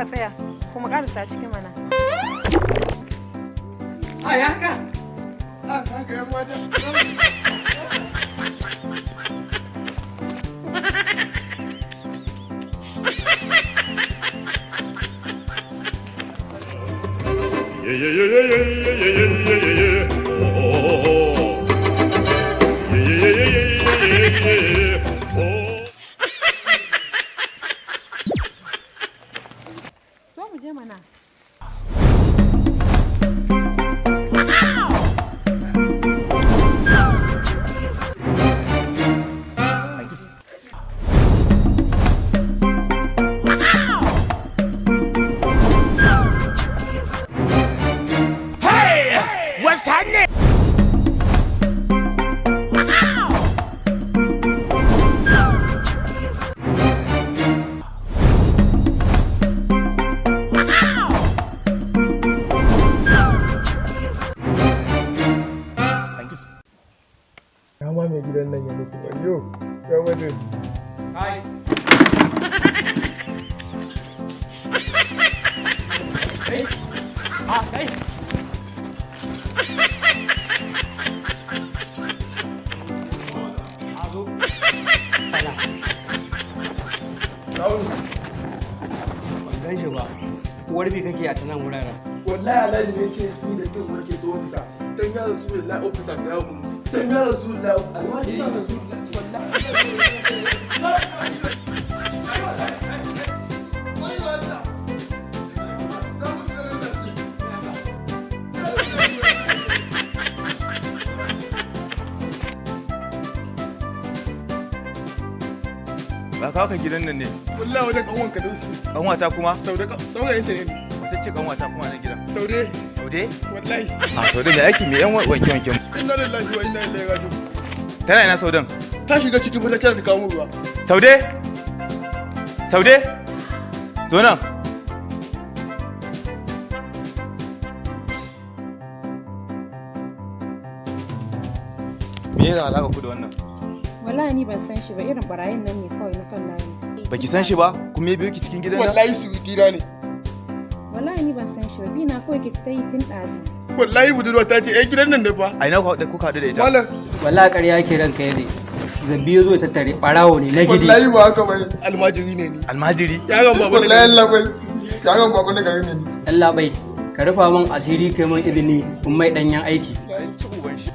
kuka tsaya kuma karasa cikin mana. Ai haka? Haka yan mata. Zo mu je mana. What's happening? Kama mai gidan nan ya mutu wayo. Ya mutu. Hai. Hey. Hey. Azo. Ala. Ban gan shi ba. Uwar bi kake a tanan wuraren. Wallahi Alhaji ne ce su da kin wake so bisa. Dan ya rasu da ofisa ga yawo. Dan ya rasu da alwaji ta rasu Ba kawo ka gidan nan ne. wallahi wajen kanwanka da su. Kanwata kuma? Saurayin ta ne. Wata ce kanwata kuma na gidan. Saude. Saude? Wallahi. A Saude mai aiki mai yan wanke-wanke. Inna lillahi wa inna ilaihi raji'un. Tana ina Saudan? Ta shiga cikin fita tana ta kawo ruwa. Saude? Saude? Zo nan. Me yana alaka ku da wannan? Wallahi ni ban san shi ba, irin barayin nan ne kawai na kan layi. Baki san shi ba? Kuma ya biyo ki cikin gidan nan? Wallahi suwiti na ne. Wallahi ni ban san shi ba, bina kawai ke ta yi tun ɗazu. Wallahi budurwa ta ce gidan nan ne fa. A ina kuka haɗu da ita? Malam. Wallahi ƙarya yake ranka yade. Zabi ya zo ta tare ɓarawo ne na gidi. Wallahi ba haka bane. Almajiri ne ni. Almajiri? Yaron baba ne. Wallahi Allah bai. Yaron baba ne gari ne ni. Allah bai ka rufa min asiri kai min izini in mai ɗanyen aiki. Ya ci uban shi.